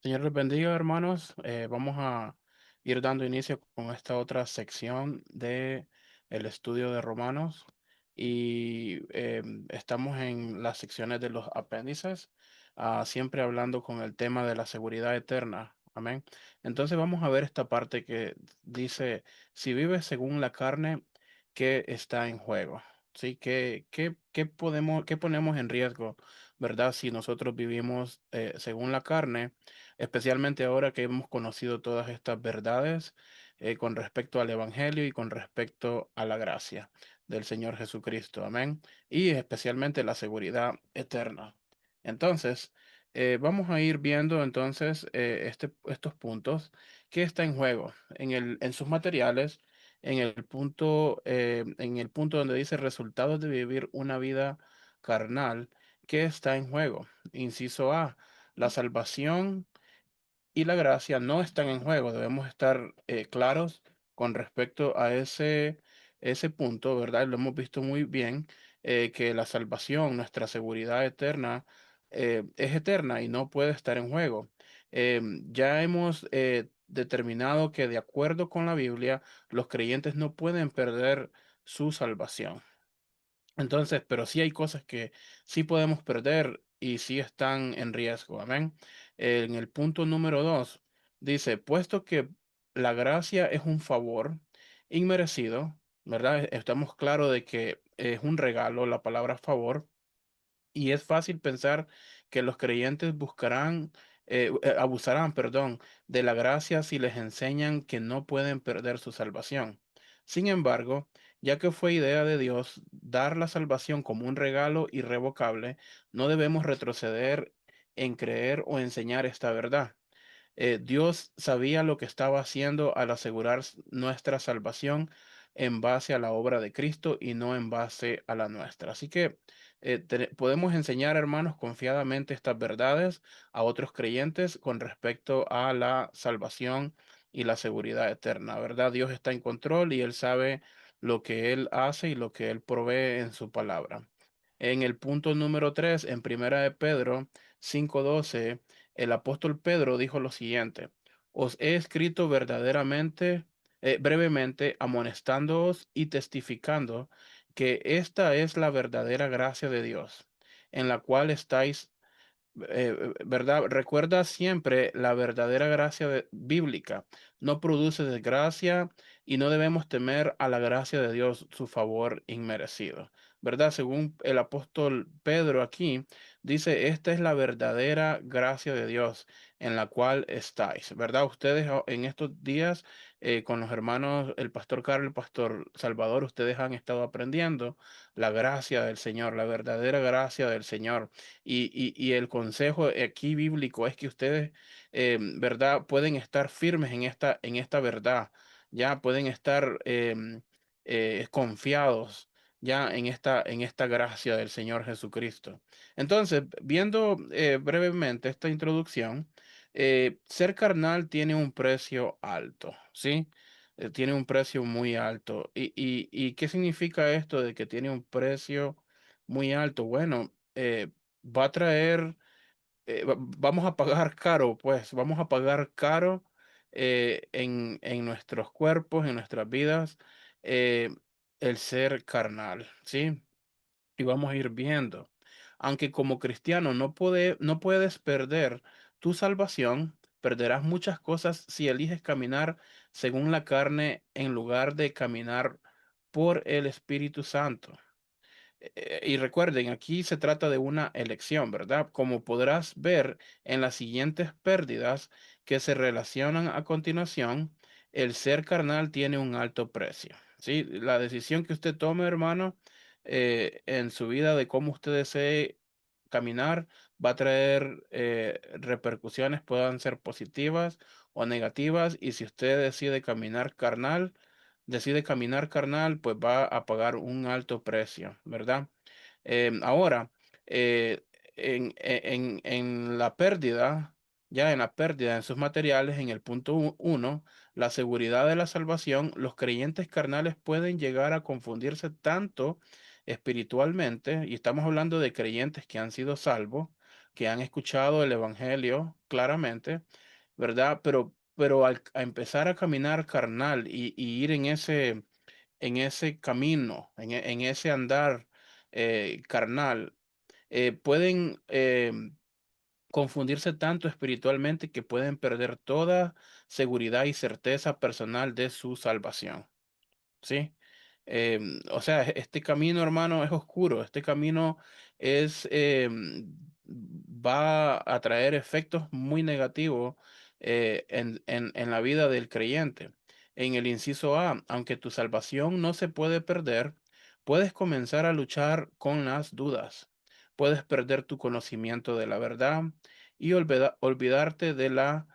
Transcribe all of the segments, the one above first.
Señor les bendiga, hermanos. Vamos a ir dando inicio con esta otra sección de el estudio de Romanos y estamos en las secciones de los apéndices, siempre hablando con el tema de la seguridad eterna. Amén. Entonces vamos a ver esta parte que dice, si vives según la carne, ¿qué está en juego? Sí, qué ponemos en riesgo, ¿verdad? Si nosotros vivimos según la carne, especialmente ahora que hemos conocido todas estas verdades con respecto al Evangelio y con respecto a la gracia del Señor Jesucristo. Amén. Y especialmente la seguridad eterna. Entonces, vamos a ir viendo entonces estos puntos que está en juego en sus materiales. En el punto donde dice resultados de vivir una vida carnal, ¿qué está en juego? Inciso A, la salvación y la gracia no están en juego. Debemos estar claros con respecto a ese punto, ¿verdad? Lo hemos visto muy bien, que la salvación, nuestra seguridad eterna, es eterna y no puede estar en juego. Ya hemos determinado que de acuerdo con la Biblia, los creyentes no pueden perder su salvación. Entonces, pero sí hay cosas que sí podemos perder y sí están en riesgo. Amén. En el punto número 2 dice, puesto que la gracia es un favor inmerecido, ¿verdad? Estamos claros de que es un regalo la palabra favor. Y es fácil pensar que los creyentes abusarán, perdón, de la gracia si les enseñan que no pueden perder su salvación. Sin embargo, ya que fue idea de Dios dar la salvación como un regalo irrevocable, no debemos retroceder en creer o enseñar esta verdad. Dios sabía lo que estaba haciendo al asegurar nuestra salvación en base a la obra de Cristo y no en base a la nuestra. Así que podemos enseñar, hermanos, confiadamente estas verdades a otros creyentes con respecto a la salvación y la seguridad eterna, ¿verdad? Dios está en control y Él sabe lo que Él hace y lo que Él provee en su palabra. En el punto número 3, en Primera de Pedro 5:12, el apóstol Pedro dijo lo siguiente: os he escrito brevemente, amonestándoos y testificando que esta es la verdadera gracia de Dios, en la cual estáis, ¿verdad? Recuerda siempre la verdadera gracia bíblica. No produce desgracia y no debemos temer a la gracia de Dios, su favor inmerecido, ¿verdad? Según el apóstol Pedro aquí, dice, esta es la verdadera gracia de Dios en la cual estáis, ¿verdad? Ustedes en estos días, con los hermanos, el pastor Carlos, el pastor Salvador, ustedes han estado aprendiendo la gracia del Señor, la verdadera gracia del Señor. Y el consejo aquí bíblico es que ustedes, ¿verdad? Pueden estar firmes en esta verdad, ya pueden estar confiados ya en esta gracia del Señor Jesucristo. Entonces, viendo brevemente esta introducción, ser carnal tiene un precio alto, ¿sí? Tiene un precio muy alto. ¿Y qué significa esto de que tiene un precio muy alto? Bueno, va a traer, vamos a pagar caro, pues vamos a pagar caro en nuestros cuerpos, en nuestras vidas, eh, el ser carnal, ¿sí? Y vamos a ir viendo. Aunque como cristiano no puedes perder tu salvación, perderás muchas cosas si eliges caminar según la carne en lugar de caminar por el Espíritu Santo. Y recuerden, aquí se trata de una elección, ¿verdad? Como podrás ver en las siguientes pérdidas que se relacionan a continuación, el ser carnal tiene un alto precio, ¿sí? La decisión que usted tome, hermano, en su vida de cómo usted desee caminar va a traer repercusiones, puedan ser positivas o negativas, y si usted decide caminar carnal, pues va a pagar un alto precio, ¿verdad? Ahora, eh, en la pérdida, ya en la pérdida en sus materiales, en el punto 1, la seguridad de la salvación, los creyentes carnales pueden llegar a confundirse tanto espiritualmente, y estamos hablando de creyentes que han sido salvos, que han escuchado el evangelio claramente, ¿verdad? Pero a empezar a caminar carnal y ir en ese camino, en ese andar carnal, pueden confundirse tanto espiritualmente que pueden perder toda seguridad y certeza personal de su salvación. ¿Sí? O sea, este camino, hermano, es oscuro. Este camino es, va a traer efectos muy negativos en la vida del creyente. En el inciso A, aunque tu salvación no se puede perder, puedes comenzar a luchar con las dudas. Puedes perder tu conocimiento de la verdad y olvidarte de la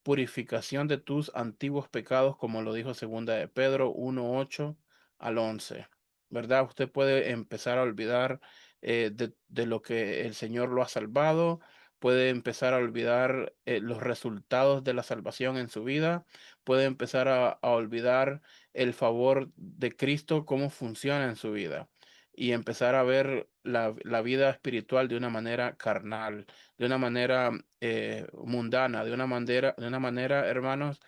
purificación de tus antiguos pecados, como lo dijo segunda de Pedro 1:8 al 11, ¿verdad? Usted puede empezar a olvidar de lo que el Señor lo ha salvado, puede empezar a olvidar los resultados de la salvación en su vida, puede empezar a olvidar el favor de Cristo, cómo funciona en su vida. Y empezar a ver la vida espiritual de una manera carnal, de una manera mundana, de una manera, hermanos,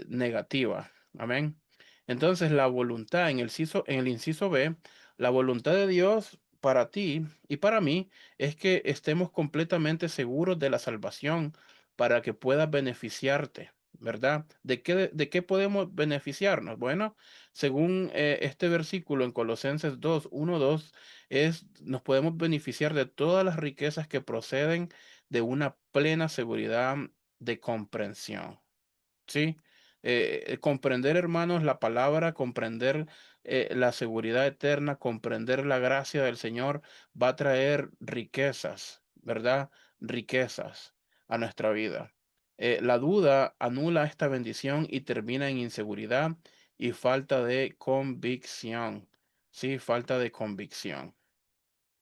negativa. Amén. Entonces, la voluntad en el inciso B, la voluntad de Dios para ti y para mí es que estemos completamente seguros de la salvación para que puedas beneficiarte, ¿verdad? De qué podemos beneficiarnos? Bueno, según este versículo en Colosenses 2:1-2, nos podemos beneficiar de todas las riquezas que proceden de una plena seguridad de comprensión. Sí, comprender, hermanos, la palabra, comprender la seguridad eterna, comprender la gracia del Señor va a traer riquezas, ¿verdad? Riquezas a nuestra vida. La duda anula esta bendición y termina en inseguridad y falta de convicción. Sí, falta de convicción.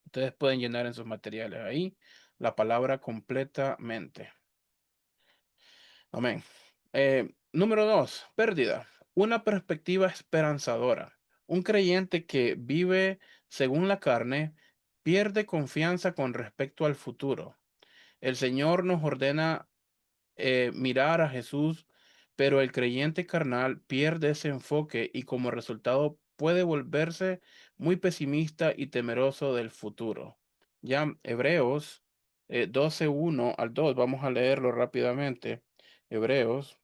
Ustedes pueden llenar en sus materiales ahí la palabra completamente. Amén. Número dos, pérdida. Una perspectiva esperanzadora. Un creyente que vive según la carne pierde confianza con respecto al futuro. El Señor nos ordena mirar a Jesús, pero el creyente carnal pierde ese enfoque y como resultado puede volverse muy pesimista y temeroso del futuro. Ya Hebreos 12:1 al 2, vamos a leerlo rápidamente. Hebreos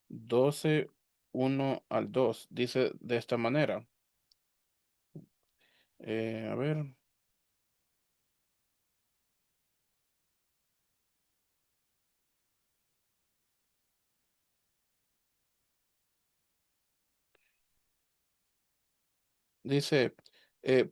12:1 al 2 dice de esta manera. A ver. Dice,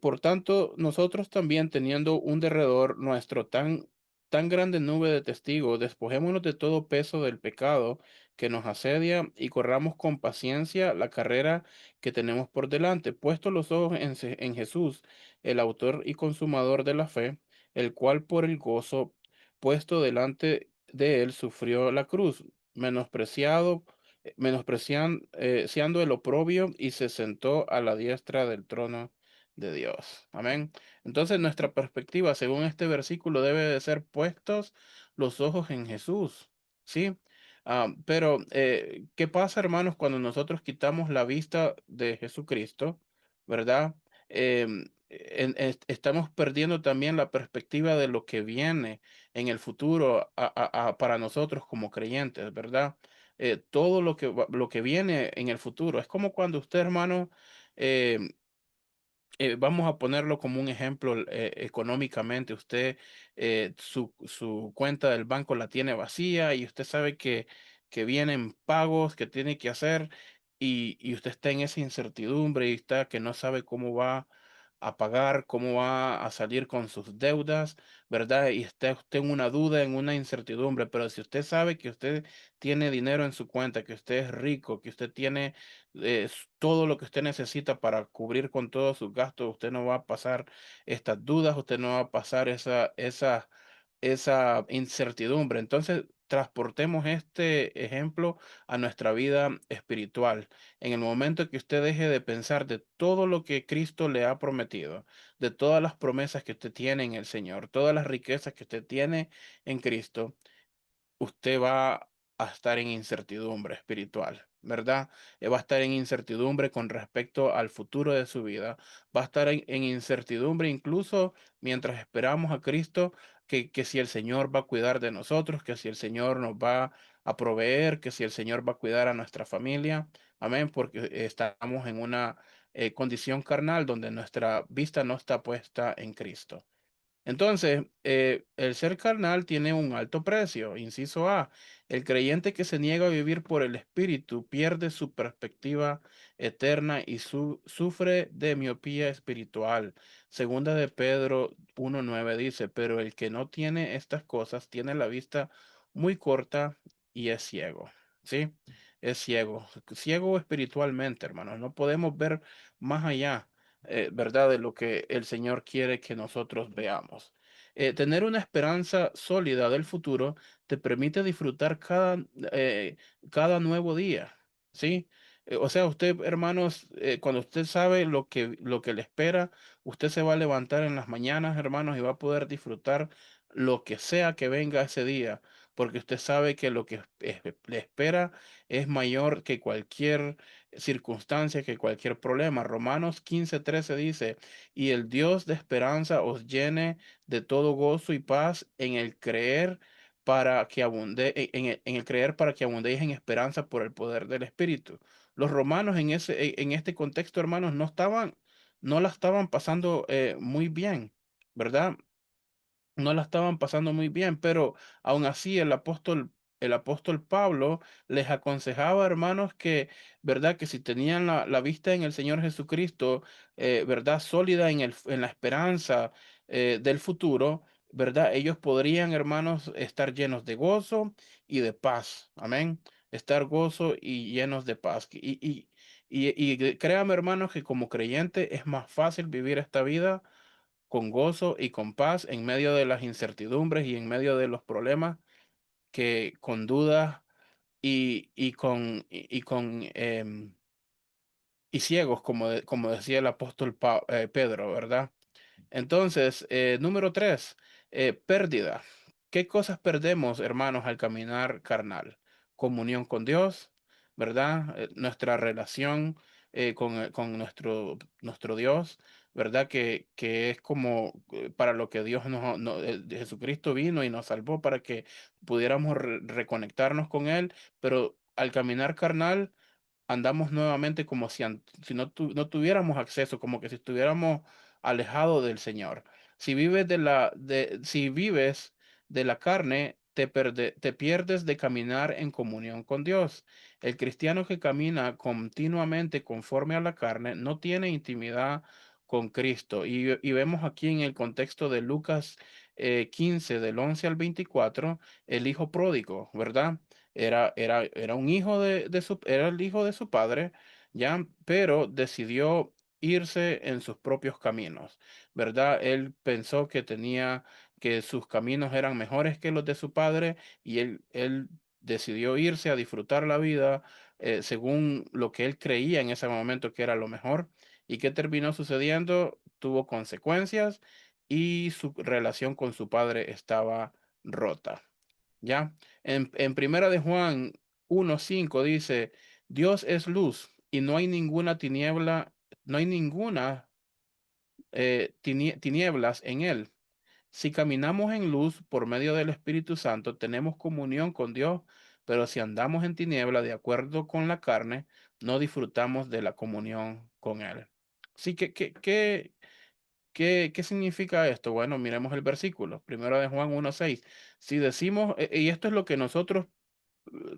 por tanto, nosotros también teniendo un derredor nuestro tan grande nube de testigos, despojémonos de todo peso del pecado que nos asedia y corramos con paciencia la carrera que tenemos por delante, puesto los ojos en Jesús, el autor y consumador de la fe, el cual por el gozo puesto delante de él sufrió la cruz, siendo el oprobio y se sentó a la diestra del trono de Dios. Amén. Entonces nuestra perspectiva, según este versículo, debe de ser puestos los ojos en Jesús. ¿Sí? Pero, ¿qué pasa, hermanos, cuando nosotros quitamos la vista de Jesucristo? ¿Verdad? Estamos perdiendo también la perspectiva de lo que viene en el futuro para nosotros como creyentes, ¿verdad? Todo lo que viene en el futuro. Es como cuando usted, hermano, eh, vamos a ponerlo como un ejemplo económicamente, usted su cuenta del banco la tiene vacía y usted sabe que vienen pagos que tiene que hacer y usted está en esa incertidumbre y está que no sabe cómo va a pagar, cómo va a salir con sus deudas, ¿verdad? Y está usted en una duda, en una incertidumbre, pero si usted sabe que usted tiene dinero en su cuenta, que usted es rico, que usted tiene todo lo que usted necesita para cubrir con todos sus gastos, usted no va a pasar estas dudas, usted no va a pasar esa incertidumbre. Entonces, transportemos este ejemplo a nuestra vida espiritual. En el momento que usted deje de pensar de todo lo que Cristo le ha prometido, de todas las promesas que usted tiene en el Señor, todas las riquezas que usted tiene en Cristo, usted va a estar en incertidumbre espiritual, ¿verdad? Va a estar en incertidumbre con respecto al futuro de su vida. Va a estar en incertidumbre incluso mientras esperamos a Cristo, que si el Señor va a cuidar de nosotros, que si el Señor nos va a proveer, que si el Señor va a cuidar a nuestra familia. Amén, porque estamos en una condición carnal donde nuestra vista no está puesta en Cristo. Entonces, el ser carnal tiene un alto precio. Inciso A, el creyente que se niega a vivir por el Espíritu pierde su perspectiva eterna y sufre de miopía espiritual. Segunda de Pedro 1:9 dice, pero el que no tiene estas cosas tiene la vista muy corta y es ciego. ¿Sí? Es ciego. Ciego espiritualmente, hermanos. No podemos ver más allá, ¿verdad? De lo que el Señor quiere que nosotros veamos. Tener una esperanza sólida del futuro te permite disfrutar eh, cada nuevo día, ¿sí? O sea, usted, hermanos, cuando usted sabe lo que le espera, usted se va a levantar en las mañanas, hermanos, y va a poder disfrutar lo que sea que venga ese día, porque usted sabe que lo que le espera es mayor que cualquier circunstancia, que cualquier problema. Romanos 15:13 dice, y el Dios de esperanza os llene de todo gozo y paz en el creer para que abunde, en el creer para que abundéis en esperanza por el poder del Espíritu. Los romanos en este contexto, hermanos, no la estaban pasando muy bien, ¿verdad? No la estaban pasando muy bien, pero aún así el apóstol Pablo les aconsejaba, hermanos, que, verdad, que si tenían la vista en el Señor Jesucristo, verdad, sólida en la esperanza del futuro, verdad, ellos podrían, hermanos, estar llenos de gozo y de paz. Amén. Estar gozo y llenos de paz. Y créame, hermanos, que como creyente es más fácil vivir esta vida con gozo y con paz en medio de las incertidumbres y en medio de los problemas que con dudas y ciegos, como decía el apóstol Pedro, ¿verdad? Entonces, número 3, pérdida. ¿Qué cosas perdemos, hermanos, al caminar carnal? Comunión con Dios, ¿verdad? Nuestra relación con nuestro Dios, ¿verdad? Que es como para lo que Dios Jesucristo vino y nos salvó para que pudiéramos reconectarnos con Él, pero al caminar carnal andamos nuevamente como si no tuviéramos acceso, como que si estuviéramos alejados del Señor. Si vives de la carne, te pierdes de caminar en comunión con Dios. El cristiano que camina continuamente conforme a la carne no tiene intimidad con Cristo. Y vemos aquí en el contexto de Lucas 15, del 11 al 24, el hijo pródigo, ¿verdad? Era un hijo era el hijo de su padre, ya, pero decidió irse en sus propios caminos, ¿verdad? Él pensó que sus caminos eran mejores que los de su padre y él decidió irse a disfrutar la vida según lo que él creía en ese momento que era lo mejor. ¿Y qué terminó sucediendo? Tuvo consecuencias y su relación con su padre estaba rota. ¿Ya? En Primera de Juan 1:5 dice, Dios es luz y no hay ninguna tiniebla, no hay ninguna tinieblas en él. Si caminamos en luz por medio del Espíritu Santo, tenemos comunión con Dios, pero si andamos en tiniebla de acuerdo con la carne, no disfrutamos de la comunión con Él. Sí, ¿qué significa esto? Bueno, miremos el versículo, Primera de Juan 1:6. Si decimos, y esto es lo que nosotros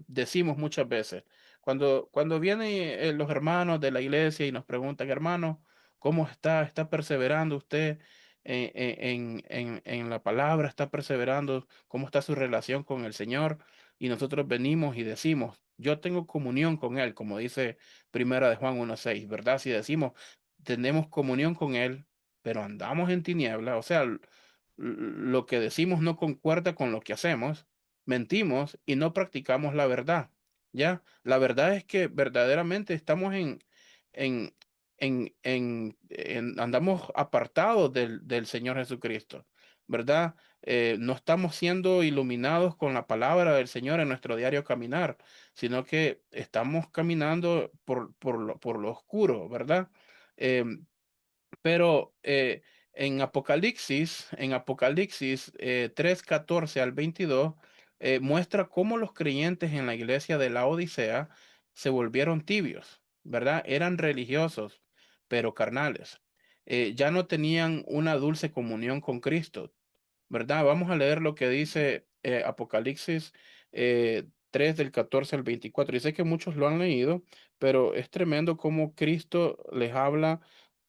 decimos muchas veces, cuando vienen los hermanos de la iglesia y nos preguntan, hermano, ¿cómo está? ¿Está perseverando usted en la palabra? ¿Está perseverando? ¿Cómo está su relación con el Señor? Y nosotros venimos y decimos, yo tengo comunión con Él, como dice Primera de Juan 1:6, ¿verdad? Si decimos, tenemos comunión con Él, pero andamos en tiniebla, o sea, lo que decimos no concuerda con lo que hacemos. mentimos y no practicamos la verdad. ¿Ya? La verdad es que verdaderamente estamos en, andamos apartados del Señor Jesucristo, ¿verdad? No estamos siendo iluminados con la palabra del Señor en nuestro diario caminar, sino que estamos caminando por lo oscuro, ¿verdad? Em, pero en Apocalipsis 3:14 al 22, muestra cómo los creyentes en la iglesia de la Odisea se volvieron tibios, ¿verdad? Eran religiosos, pero carnales. Ya no tenían una dulce comunión con Cristo, ¿verdad? Vamos a leer lo que dice Apocalipsis 3 del 14 al 24. Y sé que muchos lo han leído, pero es tremendo cómo Cristo les habla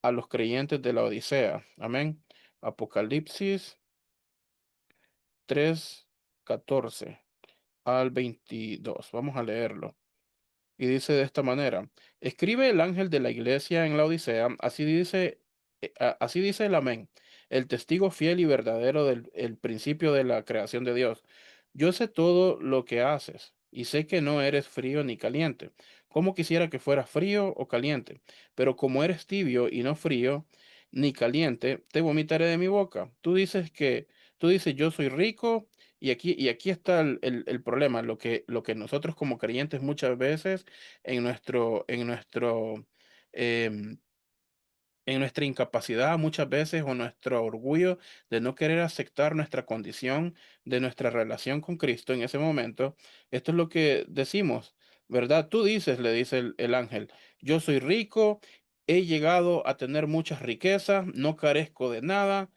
a los creyentes de la Odisea. Amén. Apocalipsis 3 14 al 22. Vamos a leerlo. Y dice de esta manera: escribe el ángel de la iglesia en la Odisea, así dice el amén, el testigo fiel y verdadero del el principio de la creación de Dios. Yo sé todo lo que haces y sé que no eres frío ni caliente, como quisiera que fueras frío o caliente, pero como eres tibio y no frío ni caliente, te vomitaré de mi boca. Tú dices, yo soy rico. Y aquí está el problema, lo que nosotros como creyentes muchas veces en em, en nuestra incapacidad muchas veces o nuestro orgullo de no querer aceptar nuestra condición de nuestra relación con Cristo en ese momento, esto es lo que decimos, ¿verdad? Tú dices, le dice el ángel, yo soy rico, he llegado a tener muchas riquezas, no carezco de nada,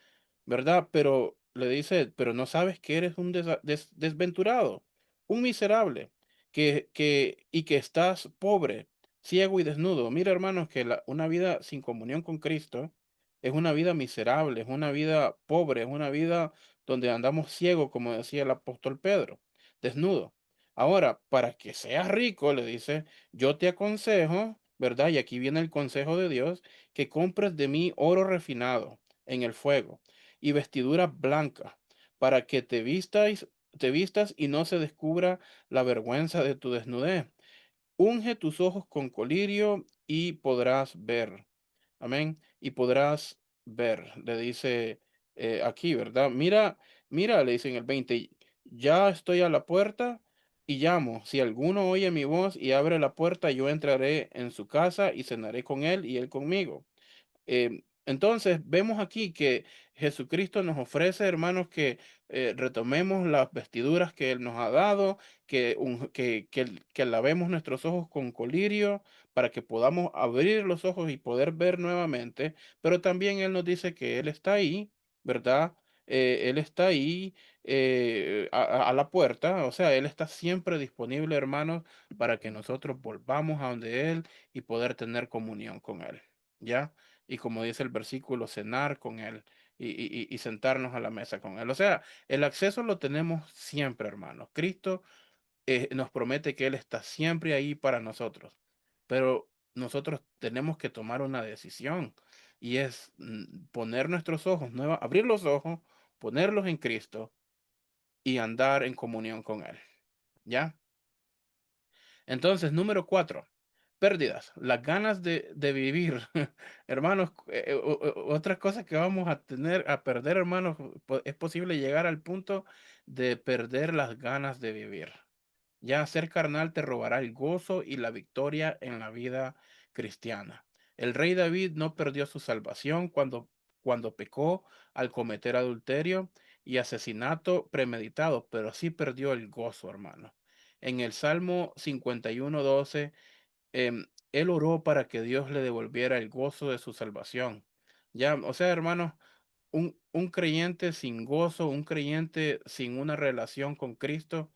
¿verdad? Pero le dice, pero no sabes que eres un desventurado, un miserable, y que estás pobre, ciego y desnudo. Mira, hermanos, que una vida sin comunión con Cristo es una vida miserable, es una vida pobre, es una vida donde andamos ciegos, como decía el apóstol Pedro, desnudo. Ahora, para que seas rico, le dice, yo te aconsejo, ¿verdad? Y aquí viene el consejo de Dios, que compres de mí oro refinado en el fuego y vestiduras blancas, para que te vistas y no se descubra la vergüenza de tu desnudez. Unge tus ojos con colirio y podrás ver. Amén. Y podrás ver, le dice aquí, ¿verdad? Mira, mira, le dice en el 20, ya estoy a la puerta y llamo. Si alguno oye mi voz y abre la puerta, yo entraré en su casa y cenaré con él y él conmigo. Entonces, vemos aquí que Jesucristo nos ofrece, hermanos, que retomemos las vestiduras que Él nos ha dado, que lavemos nuestros ojos con colirio para que podamos abrir los ojos y poder ver nuevamente, pero también Él nos dice que Él está ahí, ¿verdad? Él está ahí a la puerta, o sea, Él está siempre disponible, hermanos, para que nosotros volvamos a donde Él y poder tener comunión con Él, ¿ya? Y como dice el versículo, cenar con Él y sentarnos a la mesa con Él. O sea, el acceso lo tenemos siempre, hermanos. Cristo nos promete que Él está siempre ahí para nosotros, pero nosotros tenemos que tomar una decisión y es poner nuestros ojos, abrir los ojos, ponerlos en Cristo y andar en comunión con Él. ¿Ya? Entonces, número 4, pérdidas, las ganas de vivir. Hermanos, otra cosa que vamos a tener, a perder, hermanos, es posible llegar al punto de perder las ganas de vivir. Ya ser carnal te robará el gozo y la victoria en la vida cristiana. El rey David no perdió su salvación cuando pecó al cometer adulterio y asesinato premeditado, pero sí perdió el gozo, hermano. En el Salmo 51:12, él oró para que Dios le devolviera el gozo de su salvación. Ya, o sea, hermanos, un creyente sin gozo, un creyente sin una relación con Cristo,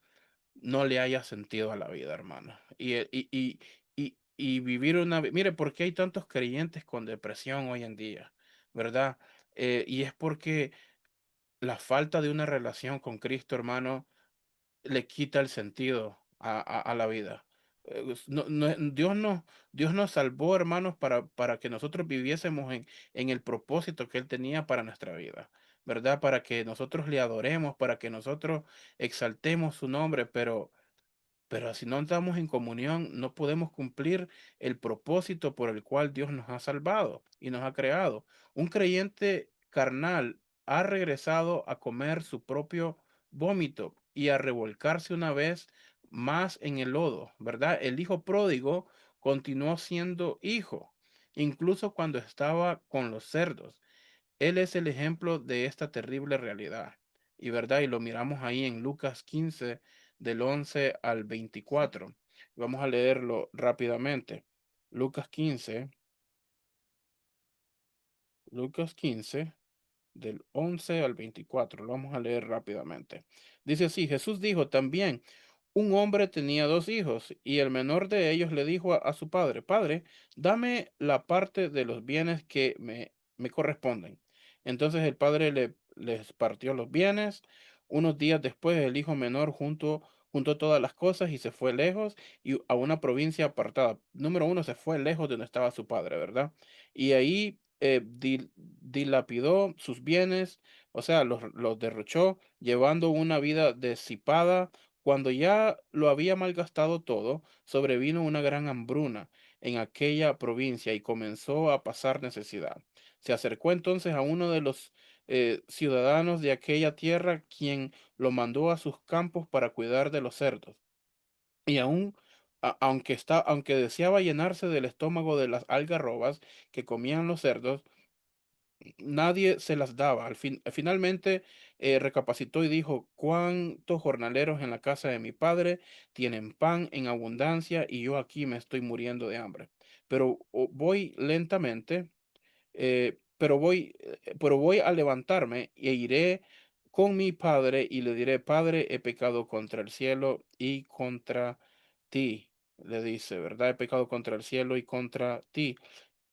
no le haya sentido a la vida, hermano. Y vivir Mire, ¿por qué hay tantos creyentes con depresión hoy en día? ¿Verdad? Y es porque la falta de una relación con Cristo, hermano, le quita el sentido a la vida. Dios nos salvó, hermanos, para que nosotros viviésemos en el propósito que Él tenía para nuestra vida. ¿verdad? Para que nosotros le adoremos, para que nosotros exaltemos su nombre, pero si no estamos en comunión, no podemos cumplir el propósito por el cual Dios nos ha salvado y nos ha creado. Un creyente carnal ha regresado a comer su propio vómito y a revolcarse una vez más en el lodo, ¿verdad? El hijo pródigo continuó siendo hijo, incluso cuando estaba con los cerdos. Él es el ejemplo de esta terrible realidad. Y verdad, y lo miramos ahí en Lucas 15, del 11 al 24. Vamos a leerlo rápidamente. Lucas 15, Lucas 15, del 11 al 24. Lo vamos a leer rápidamente. Dice así, Jesús dijo también, un hombre tenía dos hijos y el menor de ellos le dijo a su padre, Padre, dame la parte de los bienes que me corresponden. Entonces el padre les partió los bienes. Unos días después el hijo menor juntó todas las cosas y se fue lejos y a una provincia apartada. Número uno, se fue lejos de donde estaba su padre, ¿verdad? Y ahí dilapidó sus bienes, o sea, los derrochó, llevando una vida disipada. Cuando ya lo había malgastado todo, sobrevino una gran hambruna en aquella provincia y comenzó a pasar necesidad. Se acercó entonces a uno de los ciudadanos de aquella tierra, quien lo mandó a sus campos para cuidar de los cerdos. Y aún, aunque deseaba llenarse del estómago de las algarrobas que comían los cerdos, nadie se las daba. Finalmente recapacitó y dijo, ¿cuántos jornaleros en la casa de mi padre tienen pan en abundancia y yo aquí me estoy muriendo de hambre? Pero voy lentamente, pero voy a levantarme e iré con mi padre y le diré, Padre, he pecado contra el cielo y contra ti. Le dice, ¿verdad? He pecado contra el cielo y contra ti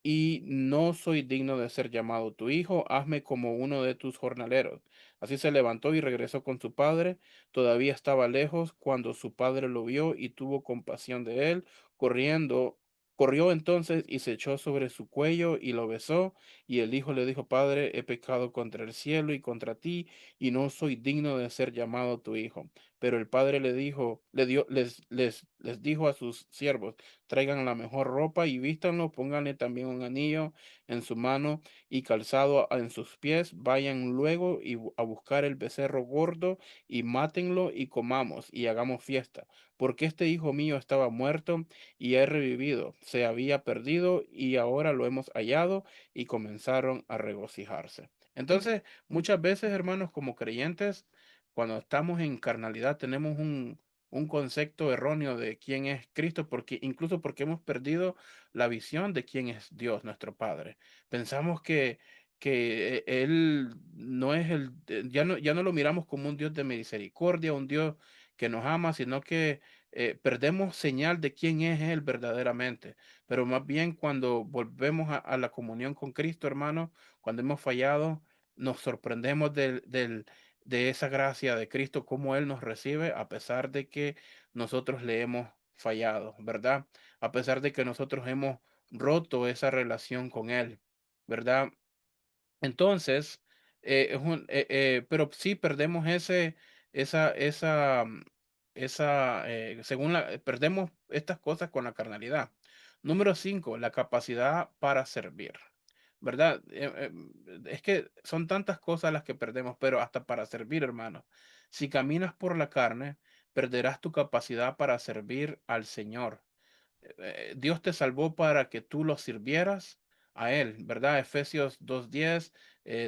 y no soy digno de ser llamado tu hijo, hazme como uno de tus jornaleros. Así se levantó y regresó con su padre. Todavía estaba lejos cuando su padre lo vio y tuvo compasión de él. Corriendo, corrió entonces y se echó sobre su cuello y lo besó. Y el hijo le dijo, Padre, he pecado contra el cielo y contra ti, y no soy digno de ser llamado tu hijo. Pero el padre le dijo, les dijo a sus siervos, traigan la mejor ropa y vístanlo, pónganle también un anillo en su mano y calzado en sus pies, vayan luego a buscar el becerro gordo y mátenlo y comamos y hagamos fiesta, porque este hijo mío estaba muerto y ha revivido, se había perdido y ahora lo hemos hallado, y comenzaron a regocijarse. Entonces, muchas veces, hermanos, como creyentes, cuando estamos en carnalidad, tenemos un concepto erróneo de quién es Cristo, porque incluso porque hemos perdido la visión de quién es Dios, nuestro Padre. Pensamos que Él no es ya no lo miramos como un Dios de misericordia, un Dios que nos ama, sino que perdemos señal de quién es Él verdaderamente. Pero más bien cuando volvemos a la comunión con Cristo, hermano, cuando hemos fallado, nos sorprendemos de esa gracia de Cristo, cómo Él nos recibe a pesar de que nosotros le hemos fallado, ¿verdad? A pesar de que nosotros hemos roto esa relación con Él, ¿verdad? Entonces, pero sí perdemos esa, perdemos estas cosas con la carnalidad. Número 5, la capacidad para servir, ¿verdad? Es que son tantas cosas las que perdemos, pero hasta para servir, hermano. Si caminas por la carne, perderás tu capacidad para servir al Señor. Dios te salvó para que tú lo sirvieras a Él, ¿verdad? Efesios 2:10,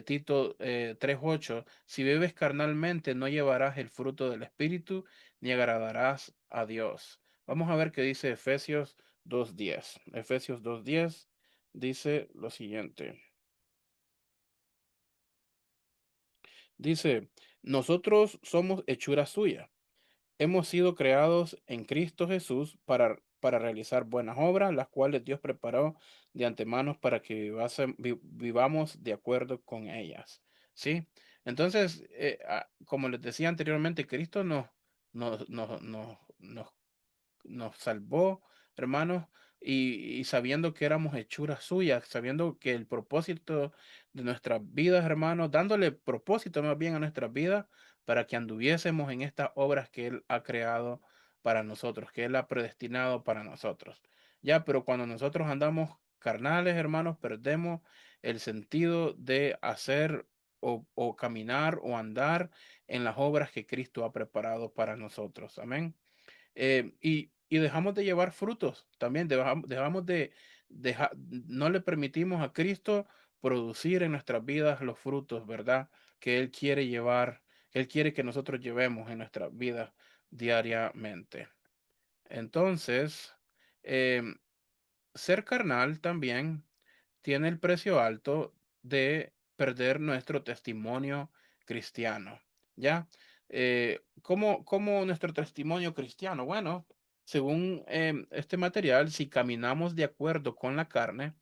Tito 3:8. Si vives carnalmente, no llevarás el fruto del Espíritu, ni agradarás a Dios. Vamos a ver qué dice Efesios 2:10. Efesios 2:10 dice lo siguiente. Dice, nosotros somos hechura suya. Hemos sido creados en Cristo Jesús para realizar buenas obras, las cuales Dios preparó de antemano para que vivamos de acuerdo con ellas. ¿Sí? Entonces, como les decía anteriormente, Cristo nos salvó, hermanos, y sabiendo que éramos hechuras suyas, sabiendo que el propósito de nuestras vidas, hermanos, dándole propósito más bien a nuestras vidas para que anduviésemos en estas obras que Él ha creado para nosotros, que Él ha predestinado para nosotros. Ya, pero cuando nosotros andamos carnales, hermanos, perdemos el sentido de hacer o caminar o andar en las obras que Cristo ha preparado para nosotros. Amén. Y dejamos de llevar frutos también, dejamos de, no le permitimos a Cristo producir en nuestras vidas los frutos, ¿verdad? Que Él quiere llevar, que Él quiere que nosotros llevemos en nuestras vidas diariamente. Entonces, em, ser carnal también tiene el precio alto de perder nuestro testimonio cristiano, ¿ya? ¿Cómo nuestro testimonio cristiano? Bueno, según este material, si caminamos de acuerdo con la carne,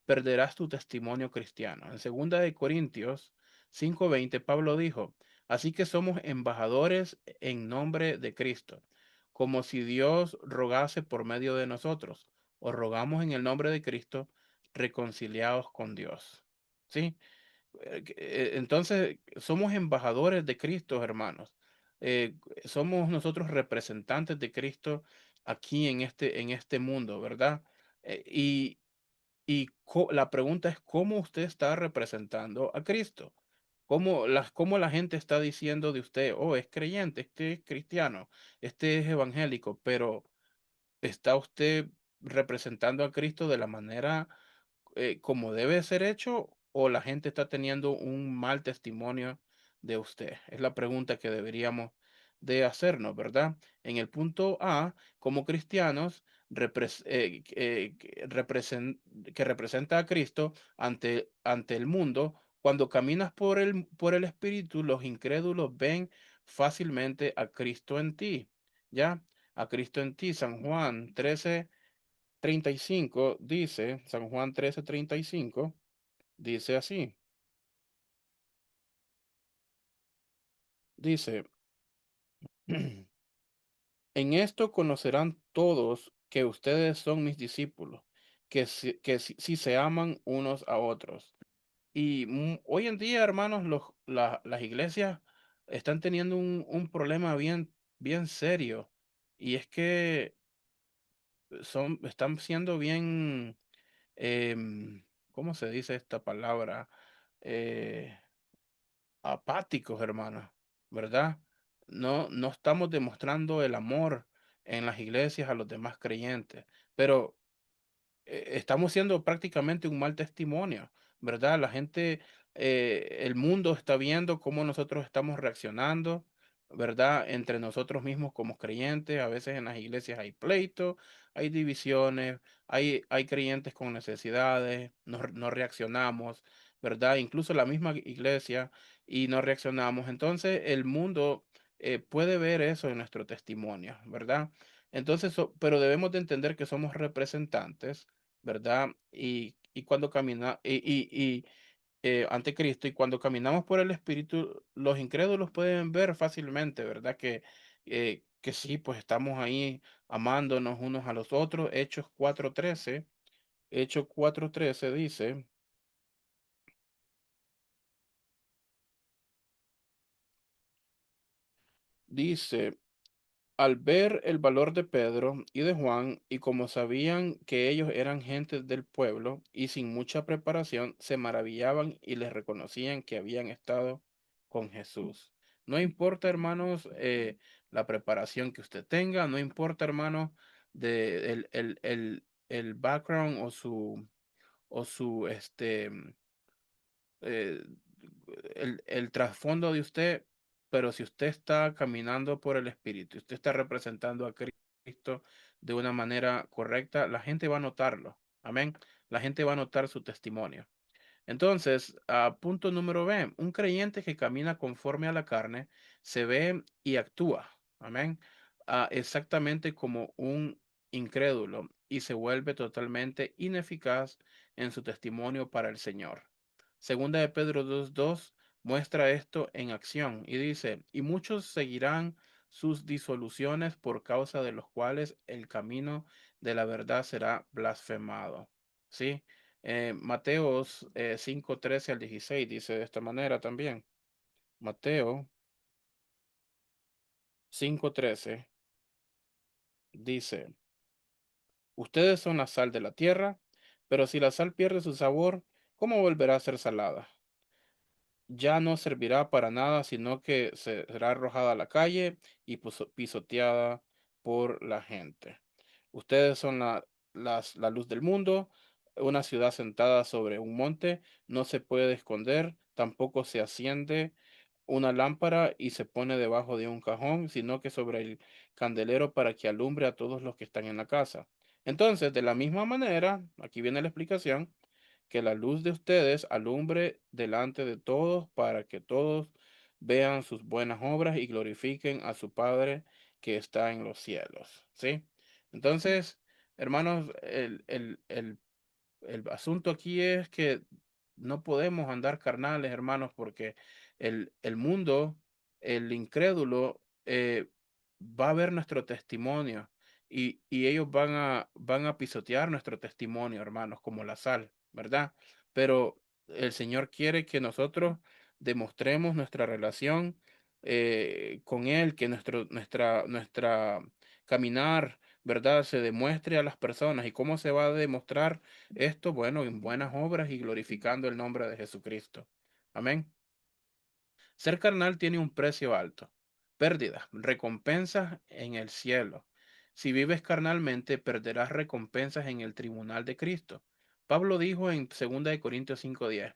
perderás tu testimonio cristiano. En 2 Corintios 5:20, Pablo dijo, así que somos embajadores en nombre de Cristo, como si Dios rogase por medio de nosotros. Os rogamos en el nombre de Cristo, reconciliados con Dios. ¿Sí? Entonces, somos embajadores de Cristo, hermanos. Somos nosotros representantes de Cristo aquí en este mundo, ¿verdad? Y la pregunta es, ¿cómo usted está representando a Cristo? ¿Cómo la gente está diciendo de usted, oh, es creyente, este es cristiano, este es evangélico, pero está usted representando a Cristo de la manera como debe ser hecho o la gente está teniendo un mal testimonio de usted? Es la pregunta que deberíamos de hacernos, ¿verdad? En el punto A, como cristianos, que representa a Cristo ante el mundo, cuando caminas por el Espíritu, los incrédulos ven fácilmente a Cristo en ti, ¿ya? A Cristo en ti. San Juan 13:35 dice así, dice, en esto conocerán todos que ustedes son mis discípulos, si se aman unos a otros. Y hoy en día, hermanos, las iglesias están teniendo un problema bien serio, y es que están siendo bien, ¿cómo se dice esta palabra? Eh, Apáticos, hermanos, ¿verdad? No estamos demostrando el amor en las iglesias a los demás creyentes, pero estamos siendo prácticamente un mal testimonio, ¿verdad? La gente, el mundo está viendo cómo nosotros estamos reaccionando, ¿verdad? Entre nosotros mismos como creyentes, a veces en las iglesias hay pleitos, hay divisiones, hay creyentes con necesidades, no reaccionamos, ¿verdad? Incluso la misma iglesia y no reaccionamos. Entonces el mundo puede ver eso en nuestro testimonio, ¿verdad? Entonces, pero debemos de entender que somos representantes, ¿verdad? Y cuando camina ante Cristo, y cuando caminamos por el Espíritu, los incrédulos pueden ver fácilmente, ¿verdad? Que sí, pues estamos ahí amándonos unos a los otros. Hechos 4:13 dice, al ver el valor de Pedro y de Juan, y como sabían que ellos eran gentes del pueblo y sin mucha preparación, se maravillaban y les reconocían que habían estado con Jesús. No importa, hermanos, la preparación que usted tenga, no importa, hermanos, el background o su eh, el trasfondo de usted, pero si usted está caminando por el Espíritu, usted está representando a Cristo de una manera correcta, la gente va a notarlo. Amén. La gente va a notar su testimonio. Entonces, punto número B, un creyente que camina conforme a la carne se ve y actúa, amén, exactamente como un incrédulo y se vuelve totalmente ineficaz en su testimonio para el Señor. Segunda de Pedro 2:2 muestra esto en acción y dice, y muchos seguirán sus disoluciones por causa de los cuales el camino de la verdad será blasfemado. ¿Sí? Mateos 5:13 al 16 dice de esta manera también. Mateo 5:13 dice, ustedes son la sal de la tierra, pero si la sal pierde su sabor, ¿cómo volverá a ser salada? Ya no servirá para nada, sino que será arrojada a la calle y pisoteada por la gente. Ustedes son la luz del mundo, una ciudad sentada sobre un monte, no se puede esconder, tampoco se enciende una lámpara y se pone debajo de un cajón, sino que sobre el candelero para que alumbre a todos los que están en la casa. Entonces, de la misma manera, aquí viene la explicación, que la luz de ustedes alumbre delante de todos para que todos vean sus buenas obras y glorifiquen a su Padre que está en los cielos. ¿Sí? Entonces, hermanos, el asunto aquí es que no podemos andar carnales, hermanos, porque el mundo, el incrédulo, va a ver nuestro testimonio y ellos van a pisotear nuestro testimonio, hermanos, como la sal, ¿verdad? Pero el Señor quiere que nosotros demostremos nuestra relación con Él, que nuestra caminar, ¿verdad? Se demuestre a las personas. ¿Y cómo se va a demostrar esto? Bueno, en buenas obras y glorificando el nombre de Jesucristo. Amén. Ser carnal tiene un precio alto. Pérdidas, recompensas en el cielo. Si vives carnalmente, perderás recompensas en el tribunal de Cristo. Pablo dijo en 2 Corintios 5:10,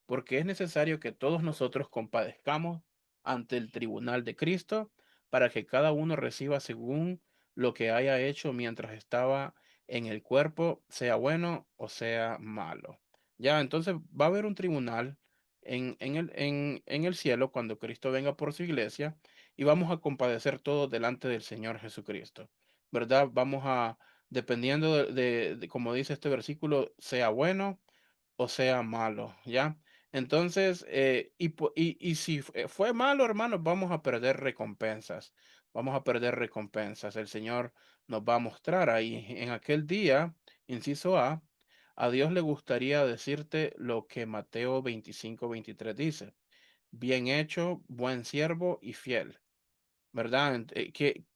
porque es necesario que todos nosotros compadezcamos ante el tribunal de Cristo para que cada uno reciba según lo que haya hecho mientras estaba en el cuerpo, sea bueno o sea malo. Ya, entonces va a haber un tribunal en el cielo cuando Cristo venga por su iglesia y vamos a compadecer todos delante del Señor Jesucristo, ¿verdad? Vamos a, dependiendo como dice este versículo, sea bueno o sea malo, ¿ya? Entonces, y si fue malo, hermanos, vamos a perder recompensas, vamos a perder recompensas. El Señor nos va a mostrar ahí en aquel día, inciso a Dios le gustaría decirte lo que Mateo 25:23 dice. Bien hecho, buen siervo y fiel. ¿Verdad?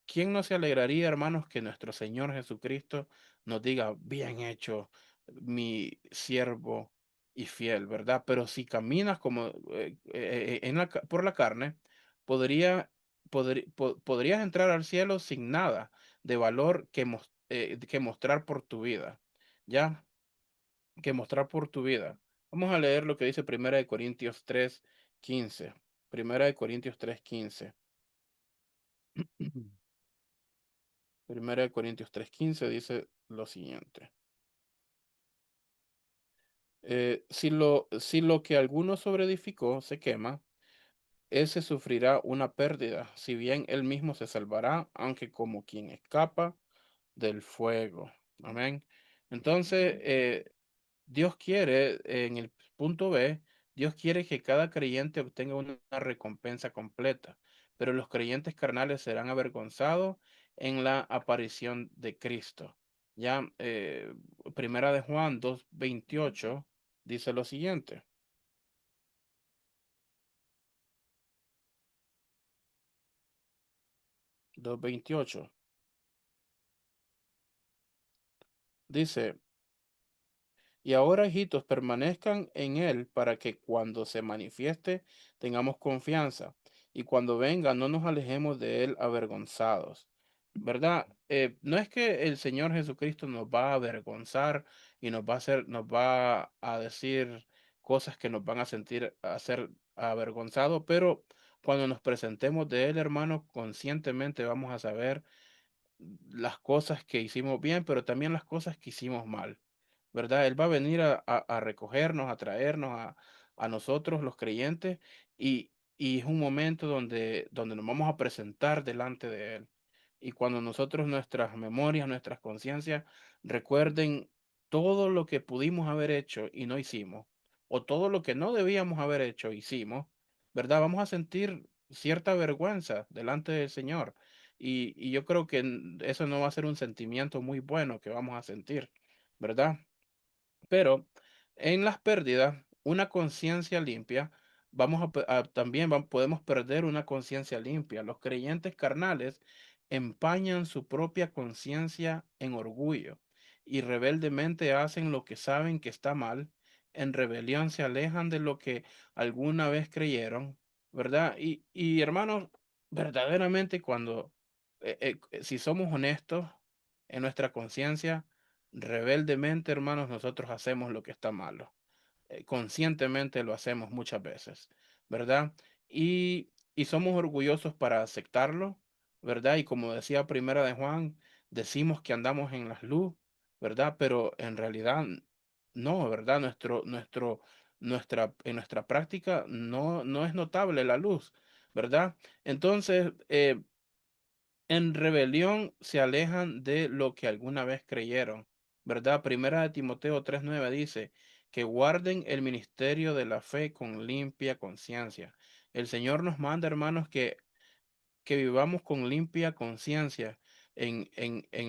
¿Quién no se alegraría, hermanos, que nuestro Señor Jesucristo nos diga, bien hecho, mi siervo y fiel, ¿verdad? Pero si caminas como por la carne, podría, podrías entrar al cielo sin nada de valor que mostrar por tu vida, ¿ya? Que mostrar por tu vida. Vamos a leer lo que dice Primera de Corintios 3:15. Primera de Corintios 3:15. Primera de Corintios 3:15 dice lo siguiente. Si lo que alguno sobreedificó se quema, ese sufrirá una pérdida, si bien él mismo se salvará, aunque como quien escapa del fuego. Amén. Entonces, Dios quiere, en el punto B, Dios quiere que cada creyente obtenga una recompensa completa, pero los creyentes carnales serán avergonzados en la aparición de Cristo. Ya, Primera de Juan 2:28 dice lo siguiente. 2:28 dice, y ahora, hijitos, permanezcan en Él para que cuando se manifieste tengamos confianza y cuando venga no nos alejemos de Él avergonzados. ¿Verdad? No es que el Señor Jesucristo nos va a avergonzar y nos va a decir cosas que nos van a hacer avergonzados, pero cuando nos presentemos de Él, hermanos, conscientemente vamos a saber las cosas que hicimos bien, pero también las cosas que hicimos mal, ¿verdad? Él va a venir a recogernos, a traernos a nosotros, los creyentes, y es un momento donde nos vamos a presentar delante de Él. Y cuando nosotros, nuestras memorias, nuestras conciencias, recuerden todo lo que pudimos haber hecho y no hicimos, o todo lo que no debíamos haber hecho e hicimos, ¿verdad? Vamos a sentir cierta vergüenza delante del Señor. y yo creo que eso no va a ser un sentimiento muy bueno que vamos a sentir, ¿verdad? Pero en las pérdidas, una conciencia limpia, también podemos perder una conciencia limpia. Los creyentes carnales empañan su propia conciencia en orgullo y rebeldemente hacen lo que saben que está mal. En rebelión se alejan de lo que alguna vez creyeron, ¿verdad? Y hermanos, verdaderamente si somos honestos en nuestra conciencia, rebeldemente, hermanos, nosotros hacemos lo que está malo. Conscientemente lo hacemos muchas veces, ¿verdad? Y somos orgullosos para aceptarlo, ¿verdad? Y como decía Primera de Juan, decimos que andamos en la luz, ¿verdad? Pero en realidad no, ¿verdad? En nuestra práctica no es notable la luz, ¿verdad? Entonces, en rebelión se alejan de lo que alguna vez creyeron, ¿verdad? Primera de Timoteo 3:9 dice que guarden el ministerio de la fe con limpia conciencia. El Señor nos manda, hermanos, que vivamos con limpia conciencia en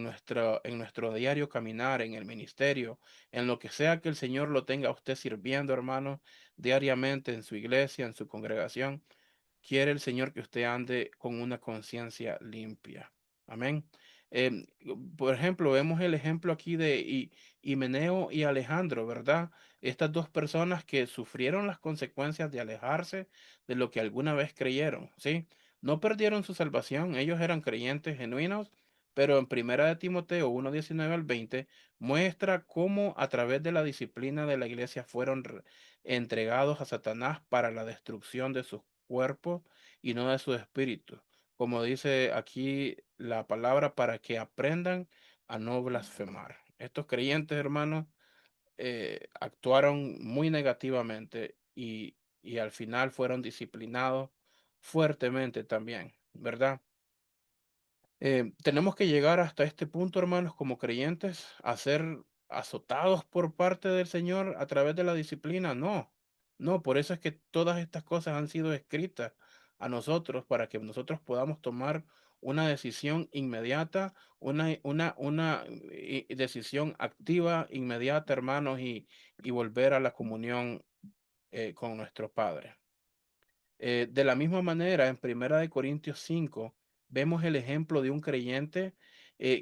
nuestro diario caminar, en el ministerio, en lo que sea que el Señor lo tenga a usted sirviendo, hermano, diariamente en su iglesia, en su congregación. Quiere el Señor que usted ande con una conciencia limpia. Amén. Em, por ejemplo, vemos el ejemplo aquí de Himeneo y Alejandro, ¿verdad? Estas dos personas que sufrieron las consecuencias de alejarse de lo que alguna vez creyeron, ¿sí? No perdieron su salvación, ellos eran creyentes genuinos, pero en Primera de Timoteo 1:19 al 20 muestra cómo a través de la disciplina de la iglesia fueron entregados a Satanás para la destrucción de sus cuerpos y no de su espíritu. Como dice aquí la palabra, para que aprendan a no blasfemar. Estos creyentes, hermanos, actuaron muy negativamente y al final fueron disciplinados fuertemente también, ¿verdad? Tenemos que llegar hasta este punto, hermanos, como creyentes, a ser azotados por parte del Señor a través de la disciplina. No, no, por eso es que todas estas cosas han sido escritas a nosotros para que nosotros podamos tomar una decisión inmediata, una decisión activa, inmediata, hermanos, y volver a la comunión con nuestro Padre. De la misma manera, en Primera de Corintios 5 vemos el ejemplo de un creyente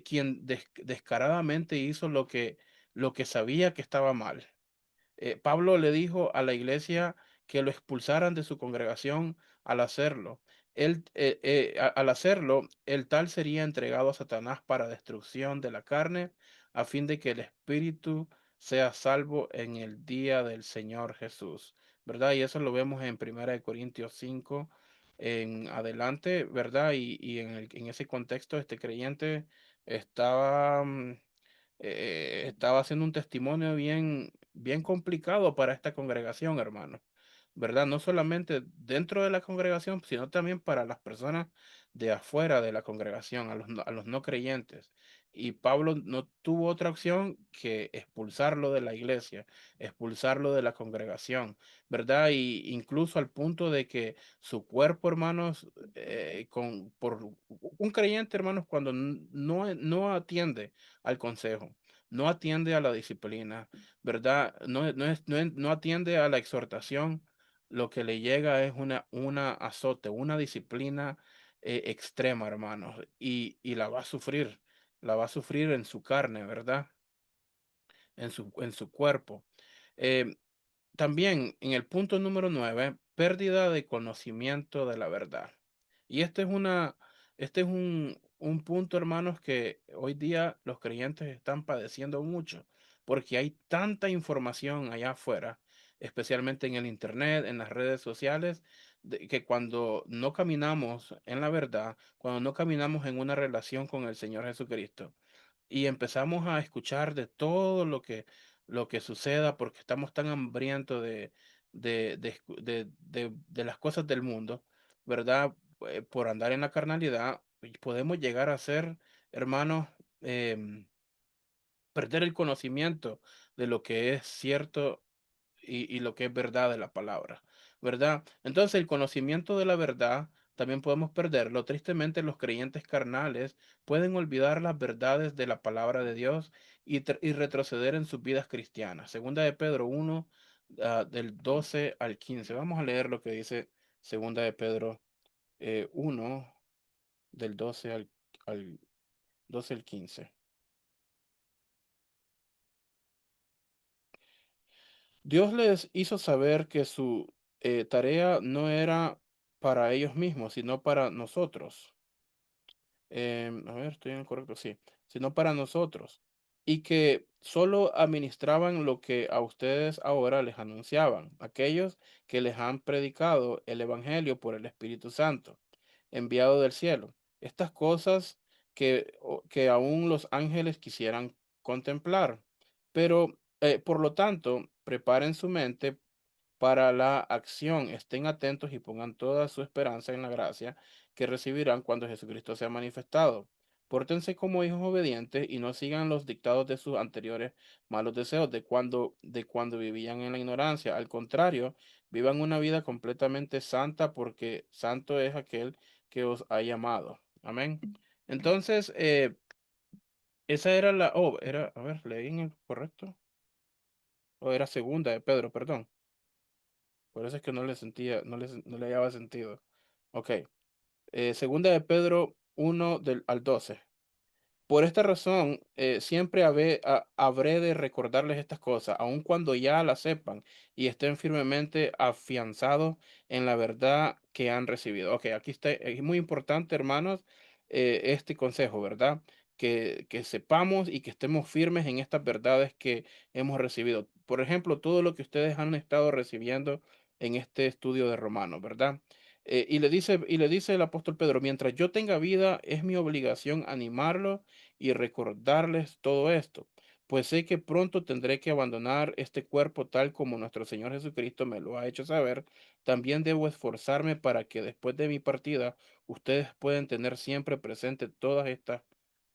quien descaradamente hizo lo que sabía que estaba mal. Pablo le dijo a la iglesia que lo expulsaran de su congregación al hacerlo. Al hacerlo, el tal sería entregado a Satanás para destrucción de la carne, a fin de que el espíritu sea salvo en el día del Señor Jesús, ¿verdad? Y eso lo vemos en Primera de Corintios 5 en adelante, ¿verdad? Y en ese contexto, este creyente estaba, estaba haciendo un testimonio bien complicado para esta congregación, hermano, ¿verdad? No solamente dentro de la congregación, sino también para las personas de afuera de la congregación, a los no creyentes. Y Pablo no tuvo otra opción que expulsarlo de la iglesia, expulsarlo de la congregación, ¿verdad? Y incluso al punto de que su cuerpo, hermanos, por un creyente, hermanos, cuando no atiende al consejo, no atiende a la disciplina, ¿verdad? No atiende a la exhortación, lo que le llega es una azote, una disciplina extrema, hermanos, y la va a sufrir en su carne, ¿verdad? En su cuerpo. Eh, También en el punto número 9, pérdida de conocimiento de la verdad. Y este es un punto, hermanos, que hoy día los creyentes están padeciendo mucho, porque hay tanta información allá afuera, especialmente en el Internet, en las redes sociales, que cuando no caminamos en la verdad, cuando no caminamos en una relación con el Señor Jesucristo, y empezamos a escuchar de todo lo que suceda porque estamos tan hambrientos de las cosas del mundo, ¿verdad? Por andar en la carnalidad, y podemos llegar a ser, hermanos, em, perder el conocimiento de lo que es cierto y lo que es verdad de la palabra, ¿verdad? Entonces, el conocimiento de la verdad también podemos perderlo. Tristemente, los creyentes carnales pueden olvidar las verdades de la palabra de Dios y retroceder en sus vidas cristianas. Segunda de Pedro 1, del 12 al 15. Vamos a leer lo que dice Segunda de Pedro 1, del 12 al 12 al 15. Dios les hizo saber que su tarea no era para ellos mismos, sino para nosotros. A ver, estoy en el correcto, sí, sino para nosotros, y que solo administraban lo que a ustedes ahora les anunciaban, aquellos que les han predicado el Evangelio por el Espíritu Santo, enviado del cielo. Estas cosas que aún los ángeles quisieran contemplar. Pero, por lo tanto, preparen su mente para la acción. Estén atentos y pongan toda su esperanza en la gracia que recibirán cuando Jesucristo sea manifestado. Pórtense como hijos obedientes y no sigan los dictados de sus anteriores malos deseos de cuando vivían en la ignorancia. Al contrario, vivan una vida completamente santa porque santo es aquel que os ha llamado. Amén. Entonces, esa era a ver, leí en el correcto. O era segunda de Pedro, perdón. Por eso es que no le sentía, no le hallaba sentido. Ok. Segunda de Pedro 1 al 12. Por esta razón, siempre habré de recordarles estas cosas, aun cuando ya las sepan y estén firmemente afianzados en la verdad que han recibido. Ok, aquí está, es muy importante, hermanos, este consejo, ¿verdad? Que sepamos y que estemos firmes en estas verdades que hemos recibido. Por ejemplo, todo lo que ustedes han estado recibiendo en este estudio de Romanos, ¿verdad? Y le dice el apóstol Pedro, mientras yo tenga vida, es mi obligación animarlo y recordarles todo esto, pues sé que pronto tendré que abandonar este cuerpo tal como nuestro Señor Jesucristo me lo ha hecho saber. También debo esforzarme para que después de mi partida ustedes puedan tener siempre presente todas estas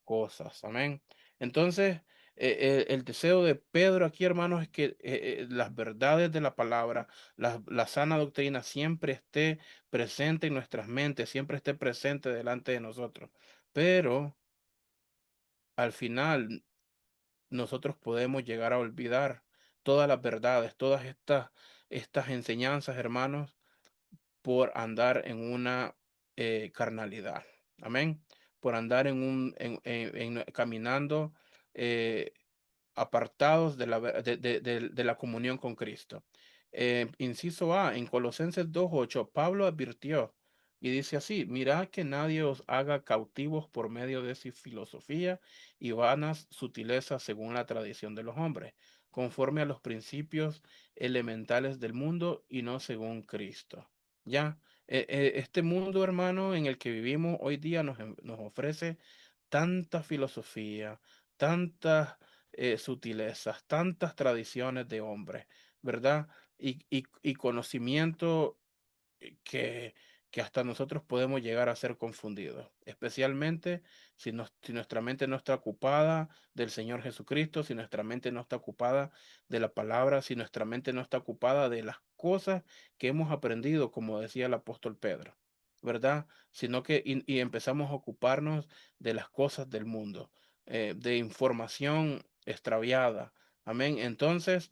cosas. Amén. Entonces, el deseo de Pedro aquí, hermanos, es que las verdades de la palabra, la sana doctrina siempre esté presente en nuestras mentes, siempre esté presente delante de nosotros. Pero al final nosotros podemos llegar a olvidar todas las verdades, todas estas enseñanzas, hermanos, por andar en una carnalidad. Amén. Por andar caminando eh, apartados de la comunión con Cristo. Inciso A, en Colosenses 2:8, Pablo advirtió y dice así, mirad que nadie os haga cautivos por medio de su filosofía y vanas sutilezas según la tradición de los hombres, conforme a los principios elementales del mundo y no según Cristo. Ya, este mundo, hermano, en el que vivimos hoy día nos ofrece tanta filosofía, tantas sutilezas, tantas tradiciones de hombres, ¿verdad? Y conocimiento que, que hasta nosotros podemos llegar a ser confundidos, especialmente si nuestra mente no está ocupada del Señor Jesucristo, si nuestra mente no está ocupada de la palabra, si nuestra mente no está ocupada de las cosas que hemos aprendido, como decía el apóstol Pedro, ¿verdad? Sino y empezamos a ocuparnos de las cosas del mundo, de información extraviada. Amén. Entonces,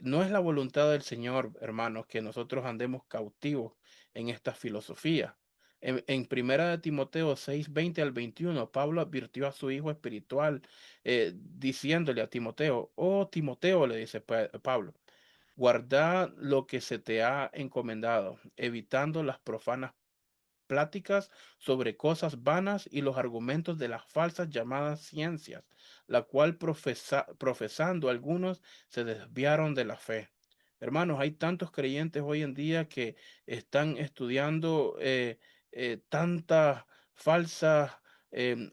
no es la voluntad del Señor, hermanos, que nosotros andemos cautivos en esta filosofía. En Primera de Timoteo 6:20 al 21, Pablo advirtió a su hijo espiritual, diciéndole a Timoteo, oh Timoteo, le dice Pablo, guarda lo que se te ha encomendado, evitando las profanas pláticas sobre cosas vanas y los argumentos de las falsas llamadas ciencias, la cual profesando algunos se desviaron de la fe. Hermanos, hay tantos creyentes hoy en día que están estudiando tantas falsas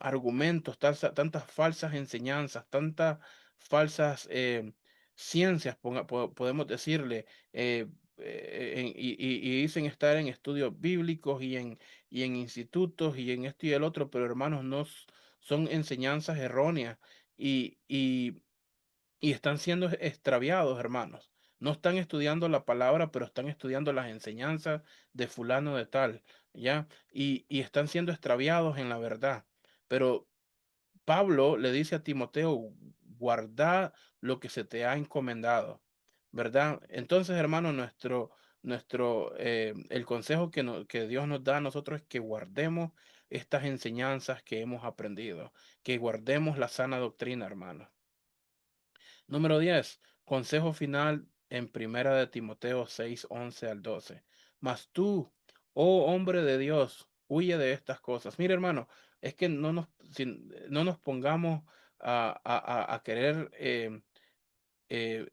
argumentos, tantas falsas enseñanzas, tantas falsas ciencias, podemos decirle, y dicen estar en estudios bíblicos y en institutos y en esto y el otro, pero hermanos, no son enseñanzas erróneas y, y, y están siendo extraviados, hermanos. No están estudiando la palabra, pero están estudiando las enseñanzas de fulano de tal, ¿ya? Y están siendo extraviados en la verdad. Pero Pablo le dice a Timoteo, guarda lo que se te ha encomendado, ¿verdad? Entonces, hermano, el consejo que Dios nos da a nosotros es que guardemos estas enseñanzas que hemos aprendido, que guardemos la sana doctrina, hermano. Número 10, consejo final en Primera de Timoteo 6, 11 al 12. Mas tú, oh hombre de Dios, huye de estas cosas. Mira, hermano, es que no nos pongamos a querer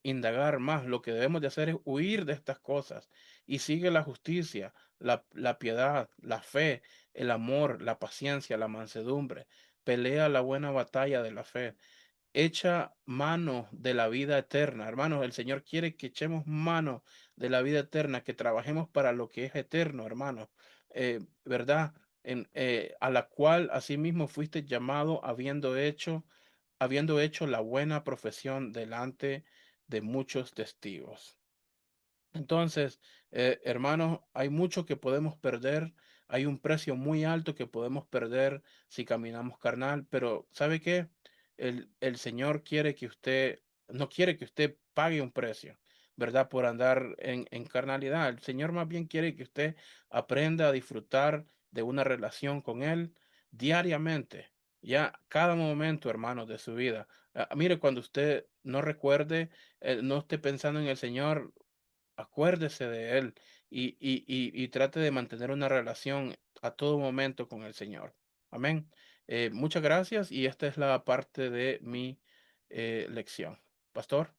indagar más. Lo que debemos de hacer es huir de estas cosas y sigue la justicia, la piedad, la fe, el amor, la paciencia, la mansedumbre. Pelea la buena batalla de la fe, echa mano de la vida eterna. Hermanos, el Señor quiere que echemos mano de la vida eterna, que trabajemos para lo que es eterno, hermanos. ¿Verdad? A la cual asimismo fuiste llamado habiendo hecho la buena profesión delante de muchos testigos. Entonces, hermanos, hay mucho que podemos perder, hay un precio muy alto que podemos perder si caminamos carnal, pero ¿sabe qué? El Señor quiere que usted, no quiere que usted pague un precio, ¿verdad? Por andar en carnalidad. El Señor más bien quiere que usted aprenda a disfrutar de una relación con Él diariamente, ya cada momento, hermanos, de su vida. Mire, cuando usted no recuerde, no esté pensando en el Señor, acuérdese de Él y trate de mantener una relación a todo momento con el Señor. Amén. Muchas gracias y esta es la parte de mi lección. Pastor.